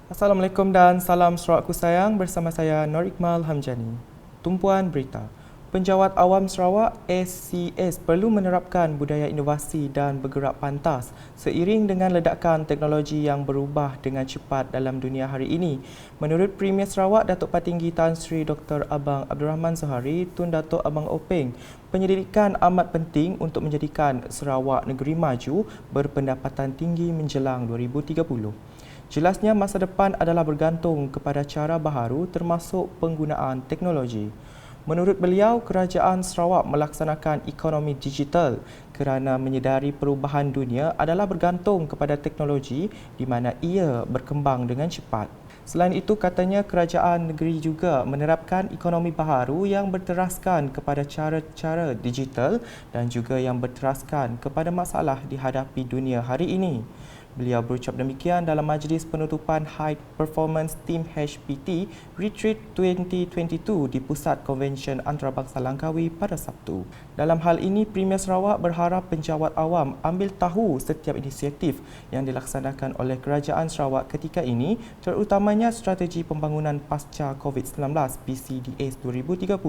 Assalamualaikum dan salam Sarawakku sayang, bersama saya Nur Iqmal Hamjani. Tumpuan berita. Penjawat Awam Sarawak SCS perlu menerapkan budaya inovasi dan bergerak pantas seiring dengan ledakan teknologi yang berubah dengan cepat dalam dunia hari ini. Menurut Premier Sarawak Datuk Patinggi Tan Sri Dr. Abang Abdul Rahman Zohari Tun Datuk Abang Openg, penyelidikan amat penting untuk menjadikan Sarawak negeri maju berpendapatan tinggi menjelang 2030. Jelasnya masa depan adalah bergantung kepada cara baharu termasuk penggunaan teknologi. Menurut beliau, kerajaan Sarawak melaksanakan ekonomi digital kerana menyedari perubahan dunia adalah bergantung kepada teknologi di mana ia berkembang dengan cepat. Selain itu, katanya kerajaan negeri juga menerapkan ekonomi baharu yang berteraskan kepada cara-cara digital dan juga yang berteraskan kepada masalah dihadapi dunia hari ini. Beliau berucap demikian dalam majlis penutupan High Performance Team HPT Retreat 2022 di Pusat Konvensyen Antarabangsa Langkawi pada Sabtu. Dalam hal ini, Premier Sarawak berharap penjawat awam ambil tahu setiap inisiatif yang dilaksanakan oleh Kerajaan Sarawak ketika ini, terutamanya strategi pembangunan pasca COVID-19 PCDS 2030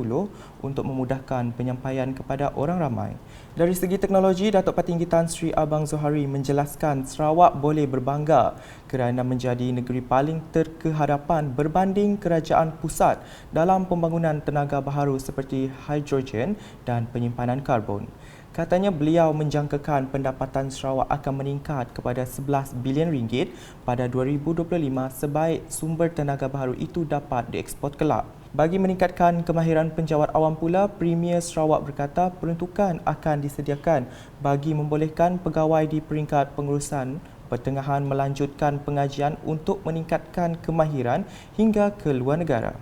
untuk memudahkan penyampaian kepada orang ramai. Dari segi teknologi, Datuk Patinggi Tan Sri Abang Zohari menjelaskan Sarawak boleh berbangga kerana menjadi negeri paling terkehadapan berbanding kerajaan pusat dalam pembangunan tenaga baharu seperti hidrogen dan penyimpanan karbon. Katanya beliau menjangkakan pendapatan Sarawak akan meningkat kepada 11 bilion ringgit pada 2025 sebaik sumber tenaga baharu itu dapat dieksport kelak. Bagi meningkatkan kemahiran penjawat awam pula, Premier Sarawak berkata peruntukan akan disediakan bagi membolehkan pegawai di peringkat pengurusan pertengahan melanjutkan pengajian untuk meningkatkan kemahiran hingga ke luar negara.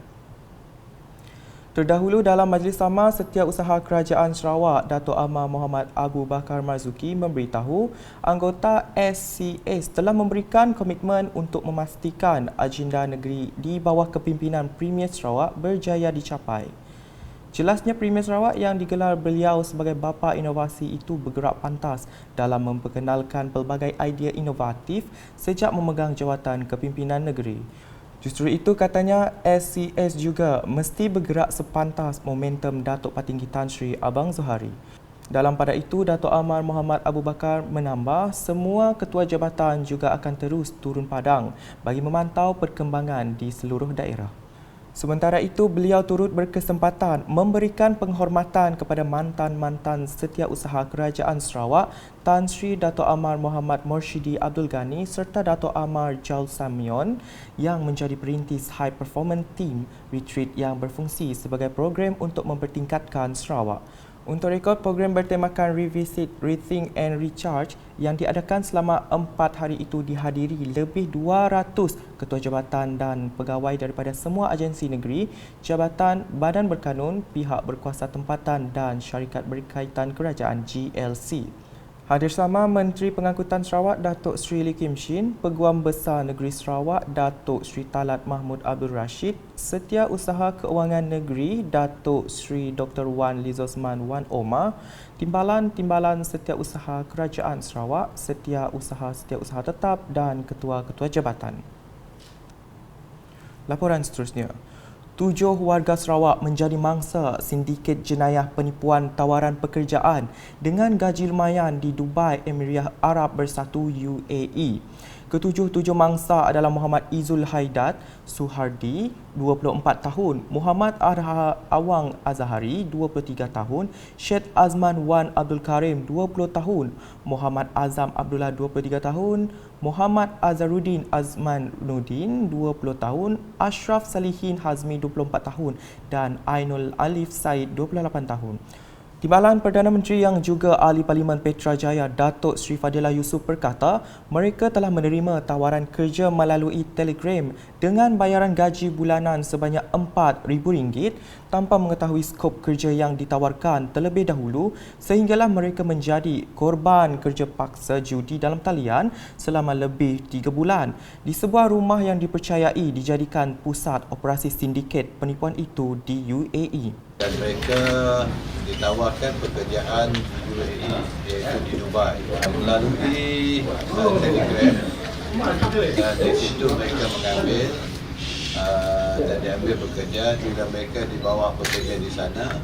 Terdahulu dalam majlis sama, Setiausaha Kerajaan Sarawak Datuk Amar Muhammad Abu Bakar Marzuki memberitahu anggota SCS telah memberikan komitmen untuk memastikan agenda negeri di bawah kepimpinan Premier Sarawak berjaya dicapai. Jelasnya Premier Sarawak yang digelar beliau sebagai bapa inovasi itu bergerak pantas dalam memperkenalkan pelbagai idea inovatif sejak memegang jawatan kepimpinan negeri. Justru itu katanya SCS juga mesti bergerak sepantas momentum Datuk Patinggi Tan Sri Abang Zohari. Dalam pada itu, Datuk Amar Muhammad Abu Bakar menambah semua ketua jabatan juga akan terus turun padang bagi memantau perkembangan di seluruh daerah. Sementara itu, beliau turut berkesempatan memberikan penghormatan kepada mantan-mantan Setiausaha Kerajaan Sarawak Tan Sri Dato' Amar Muhammad Morshidi Abdul Ghani serta Dato' Amar Jaul Samion yang menjadi perintis High Performance Team Retreat yang berfungsi sebagai program untuk mempertingkatkan Sarawak. Untuk rekod, program bertemakan Revisit, Rethink and Recharge yang diadakan selama 4 hari itu dihadiri lebih 200 ketua jabatan dan pegawai daripada semua agensi negeri, jabatan, badan berkanun, pihak berkuasa tempatan dan syarikat berkaitan kerajaan GLC. Hadir sama Menteri Pengangkutan Sarawak Datuk Sri Lee Kim Shin, Peguam Besar Negeri Sarawak Datuk Sri Talat Mahmud Abdul Rashid, Setiausaha Keuangan Negeri Datuk Sri Dr. Wan Lizosman Wan Omar, Timbalan-Timbalan Setiausaha Kerajaan Sarawak, Setiausaha Tetap dan Ketua-Ketua Jabatan. Laporan seterusnya. 7 warga Sarawak menjadi mangsa sindiket jenayah penipuan tawaran pekerjaan dengan gaji lumayan di Dubai Emirat Arab Bersatu UAE. Ketujuh-tujuh mangsa adalah Muhammad Izul Haidat Suhardi, 24 tahun, Muhammad Awang Azahari, 23 tahun, Syed Azman Wan Abdul Karim, 20 tahun, Muhammad Azam Abdullah, 23 tahun, Muhammad Azharuddin Azman Nudin, 20 tahun, Ashraf Salihin Hazmi, 24 tahun dan Ainul Alif Said, 28 tahun. Timbalan Perdana Menteri yang juga Ahli Parlimen Petrajaya Datuk Sri Fadilah Yusof berkata mereka telah menerima tawaran kerja melalui Telegram dengan bayaran gaji bulanan sebanyak RM4,000 tanpa mengetahui skop kerja yang ditawarkan terlebih dahulu sehinggalah mereka menjadi korban kerja paksa judi dalam talian selama lebih 3 bulan di sebuah rumah yang dipercayai dijadikan pusat operasi sindiket penipuan itu di UAE. Dan mereka ditawarkan pekerjaan di UAE iaitu di Dubai melalui Telegram Di situ mereka mengambil dan diambil bekerja. Bila mereka di bawah bekerja di sana,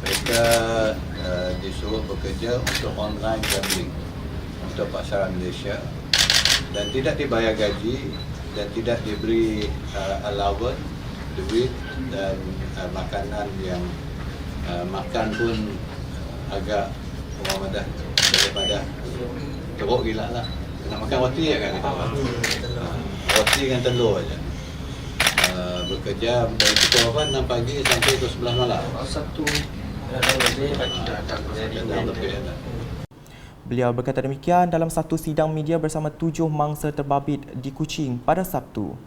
mereka disuruh bekerja untuk online gambling untuk pasaran Malaysia dan tidak dibayar gaji dan tidak diberi allowance, duit dan makanan yang makan pun agak Muhammadah daripada teruk gila lah. Nak makan roti ya kan kita roti dengan telur aja. Bekerja dari pukul 6 pagi sampai pukul 11 malam. Satu lebih ada. Beliau berkata demikian dalam satu sidang media bersama 7 mangsa terbabit di Kuching pada Sabtu.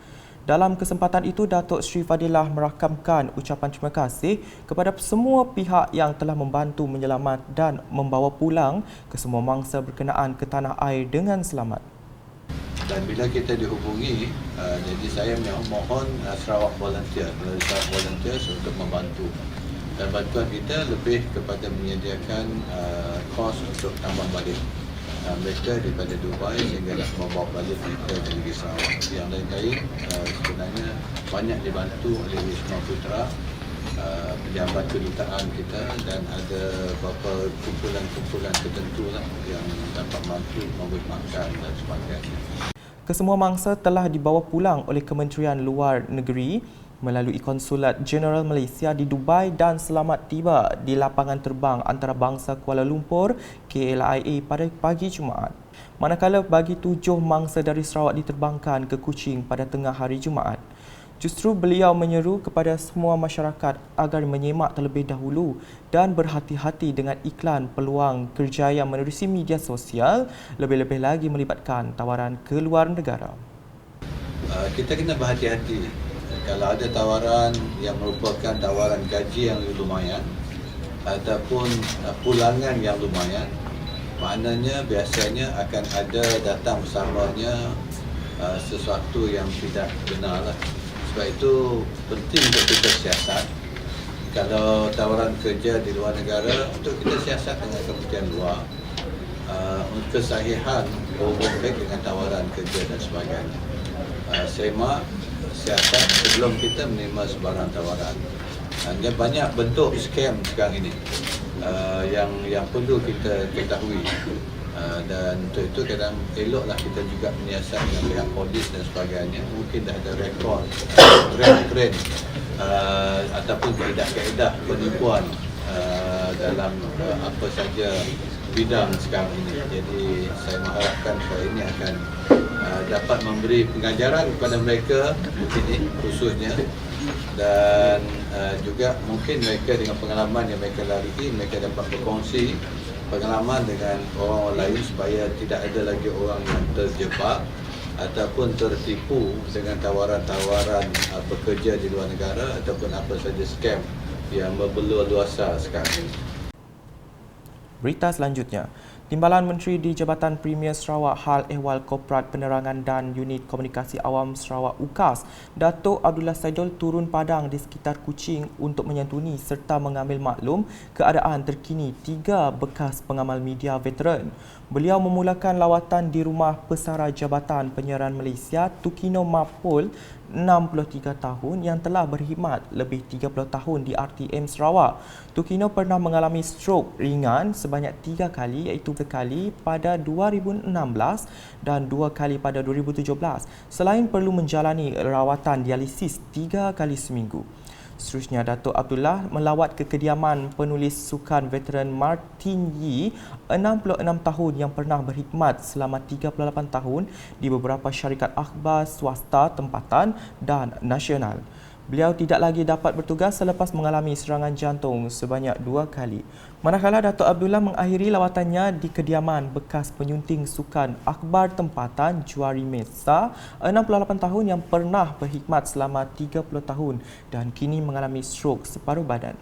Dalam kesempatan itu, Datuk Seri Fadilah merakamkan ucapan terima kasih kepada semua pihak yang telah membantu menyelamat dan membawa pulang kesemua mangsa berkenaan ke tanah air dengan selamat. Dan bila kita dihubungi, jadi saya mohon Sarawak Volunteer, Sarawak Volunteers untuk membantu. Dan bantuan kita lebih kepada menyediakan kos untuk tambang balik mereka daripada Dubai sehingga nak membawa balik mereka ke negeri Sarawak. Yang lain-lain sebenarnya banyak dibantu oleh Wisma Putra, pejabat kedutaan kita dan ada beberapa kumpulan-kumpulan tertentu lah yang dapat bantu memberi makan dan sebagainya. Kesemua mangsa telah dibawa pulang oleh Kementerian Luar Negeri melalui Konsulat Jeneral Malaysia di Dubai dan selamat tiba di lapangan terbang antarabangsa Kuala Lumpur KLIA pada pagi Jumaat. Manakala bagi 7 mangsa dari Sarawak diterbangkan ke Kuching pada tengah hari Jumaat. Justru beliau menyeru kepada semua masyarakat agar menyemak terlebih dahulu dan berhati-hati dengan iklan peluang kerjaya menerusi media sosial, lebih-lebih lagi melibatkan tawaran ke luar negara. Kita kena berhati-hati. Kalau ada tawaran yang merupakan tawaran gaji yang lumayan ataupun pulangan yang lumayan, maknanya biasanya akan ada datang bersamanya sesuatu yang tidak benar lah. Sebab itu penting untuk kita siasat. Kalau tawaran kerja di luar negara, untuk kita siasat dengan Kementerian Luar kesahihan hubung baik dengan tawaran kerja dan sebagainya. Semak siasat sebelum kita menerima sebarang tawaran. Dia banyak bentuk scam sekarang ini yang perlu kita ketahui. Dan untuk itu kadang eloklah kita juga menyiasat dengan pihak polis dan sebagainya. Mungkin dah ada rekod, trend ataupun kaedah-kaedah penipuan dalam apa saja bidang sekarang ini. Jadi saya mengharapkan perkara ini akan dapat memberi pengajaran kepada mereka ini khususnya dan juga mungkin mereka dengan pengalaman yang mereka lalui, mereka dapat berkongsi pengalaman dengan orang lain supaya tidak ada lagi orang yang terjebak ataupun tertipu dengan tawaran-tawaran bekerja di luar negara ataupun apa saja scam yang berbelua luasa sekarang. Berita selanjutnya, Timbalan Menteri di Jabatan Premier Sarawak Hal Ehwal Korporat Penerangan dan Unit Komunikasi Awam Sarawak UKAS, Datuk Abdullah Saidul turun padang di sekitar Kuching untuk menyantuni serta mengambil maklum keadaan terkini 3 bekas pengamal media veteran. Beliau memulakan lawatan di Rumah Pesara Jabatan Penyiaran Malaysia Tukino Mapol, 63 tahun yang telah berkhidmat lebih 30 tahun di RTM Sarawak. Tukino pernah mengalami strok ringan sebanyak 3 kali, iaitu sekali pada 2016 dan 2 kali pada 2017, selain perlu menjalani rawatan dialisis 3 kali seminggu. Seterusnya, Datuk Abdullah melawat ke kediaman penulis sukan veteran Martin Yee, 66 tahun yang pernah berkhidmat selama 38 tahun di beberapa syarikat akhbar swasta tempatan dan nasional. Beliau tidak lagi dapat bertugas selepas mengalami serangan jantung sebanyak 2 kali. Manakala Datuk Abdullah mengakhiri lawatannya di kediaman bekas penyunting sukan akhbar tempatan Juari Mesa, 68 tahun yang pernah berkhidmat selama 30 tahun dan kini mengalami strok separuh badan.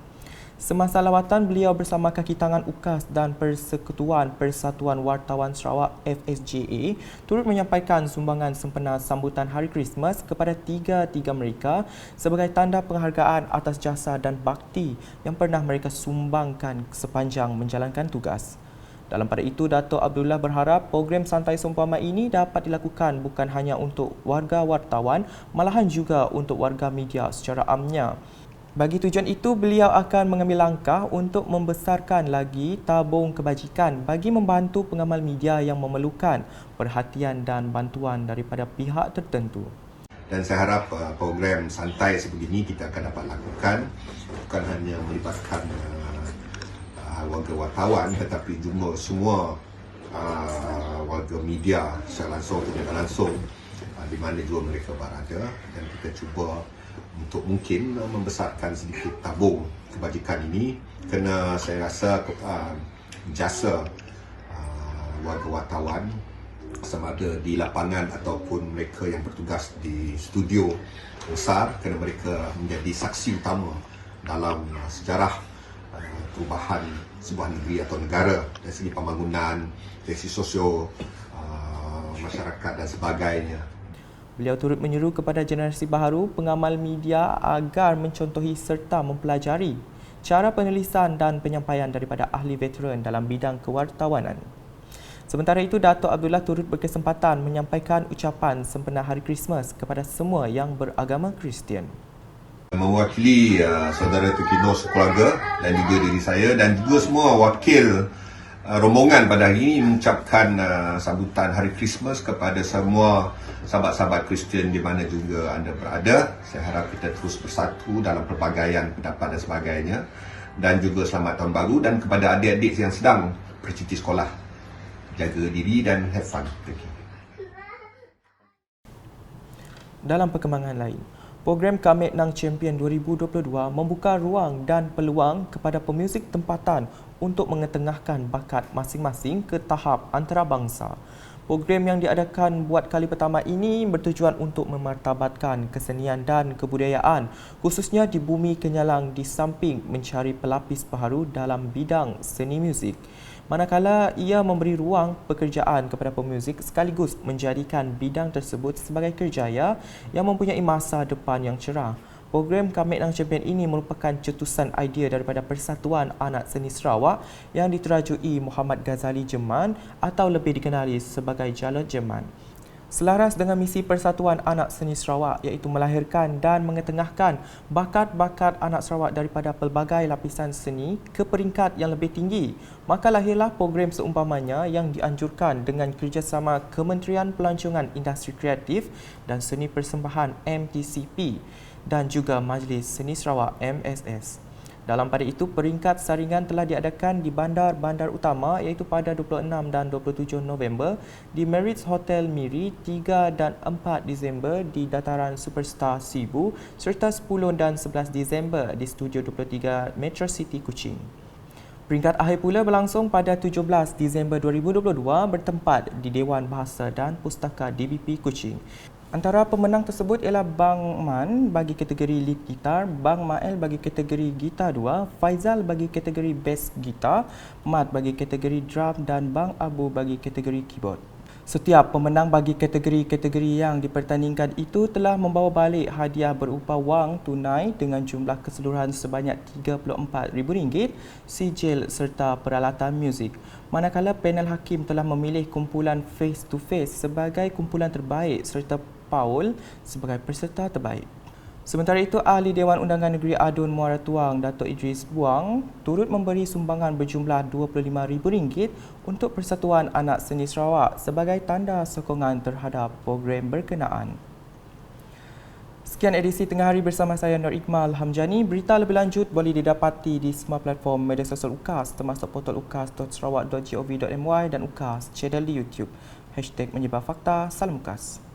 Semasa lawatan, beliau bersama kaki tangan UKAS dan Persekutuan Persatuan Wartawan Sarawak FSJA turut menyampaikan sumbangan sempena sambutan Hari Krismas kepada tiga mereka sebagai tanda penghargaan atas jasa dan bakti yang pernah mereka sumbangkan sepanjang menjalankan tugas. Dalam pada itu, Dato' Abdullah berharap program santai seumpama ini dapat dilakukan bukan hanya untuk warga wartawan, malahan juga untuk warga media secara amnya. Bagi tujuan itu, beliau akan mengambil langkah untuk membesarkan lagi tabung kebajikan bagi membantu pengamal media yang memerlukan perhatian dan bantuan daripada pihak tertentu. Dan saya harap program santai sebegini kita akan dapat lakukan bukan hanya melibatkan warga wartawan tetapi juga semua warga media secara langsung atau tidak langsung di mana juga mereka berada, dan kita cuba untuk mungkin membesarkan sedikit tabung kebajikan ini kerana saya rasa jasa warga wartawan sama ada di lapangan ataupun mereka yang bertugas di studio besar, kerana mereka menjadi saksi utama dalam sejarah perubahan sebuah negeri atau negara dari segi pembangunan, dari segi sosio masyarakat dan sebagainya. Beliau turut menyeru kepada generasi baharu pengamal media agar mencontohi serta mempelajari cara penulisan dan penyampaian daripada ahli veteran dalam bidang kewartawanan. Sementara itu, Dato' Abdullah turut berkesempatan menyampaikan ucapan sempena Hari Krismas kepada semua yang beragama Kristian. Mewakili saudara terkino sekeluarga dan juga diri saya dan juga semua wakil rombongan pada hari ini mengucapkan sambutan Hari Krismas kepada semua sahabat-sahabat Kristian di mana juga anda berada. Saya harap kita terus bersatu dalam pelbagaian pendapat dan sebagainya, dan juga selamat tahun baru. Dan kepada adik-adik yang sedang bercuti sekolah, jaga diri dan have fun. Dalam perkembangan lain, program Kamek Nang Champion 2022 membuka ruang dan peluang kepada pemuzik tempatan untuk mengetengahkan bakat masing-masing ke tahap antarabangsa. Program yang diadakan buat kali pertama ini bertujuan untuk memartabatkan kesenian dan kebudayaan, khususnya di Bumi Kenyalang, di samping mencari pelapis baharu dalam bidang seni muzik. Manakala ia memberi ruang pekerjaan kepada pemuzik sekaligus menjadikan bidang tersebut sebagai kerjaya yang mempunyai masa depan yang cerah. Program Kamek Nang Champion ini merupakan cetusan idea daripada Persatuan Anak Seni Sarawak yang diterajui Muhammad Ghazali Jeman atau lebih dikenali sebagai Jalot Jeman. Selaras dengan misi Persatuan Anak Seni Sarawak iaitu melahirkan dan mengetengahkan bakat-bakat anak Sarawak daripada pelbagai lapisan seni ke peringkat yang lebih tinggi, maka lahirlah program seumpamanya yang dianjurkan dengan kerjasama Kementerian Pelancongan Industri Kreatif dan Seni Persembahan MTCP dan juga Majlis Seni Sarawak MSS. Dalam pada itu, peringkat saringan telah diadakan di bandar-bandar utama iaitu pada 26 dan 27 November di Meritz Hotel Miri, 3 dan 4 Disember di Dataran Superstar Sibu serta 10 dan 11 Disember di Studio 23 Metro City Kuching. Peringkat akhir pula berlangsung pada 17 Disember 2022 bertempat di Dewan Bahasa dan Pustaka DBP Kuching. Antara pemenang tersebut ialah Bang Man bagi kategori lead gitar, Bang Mael bagi kategori gitar 2, Faizal bagi kategori bass gitar, Mat bagi kategori drum dan Bang Abu bagi kategori keyboard. Setiap pemenang bagi kategori-kategori yang dipertandingkan itu telah membawa balik hadiah berupa wang tunai dengan jumlah keseluruhan sebanyak RM34,000, sijil serta peralatan muzik. Manakala panel hakim telah memilih kumpulan Face to Face sebagai kumpulan terbaik serta Paul sebagai peserta terbaik. Sementara itu, Ahli Dewan Undangan Negeri Adun Muara Tuang, Dato' Idris Buang, turut memberi sumbangan berjumlah RM25,000 untuk Persatuan Anak Seni Sarawak sebagai tanda sokongan terhadap program berkenaan. Sekian edisi Tengah Hari bersama saya Nur Iqmal Hamjani. Berita lebih lanjut boleh didapati di semua platform media sosial UKAS termasuk portal ukas.sarawak.gov.my dan UKAS channel di YouTube. #menyebar fakta. Salam UKAS.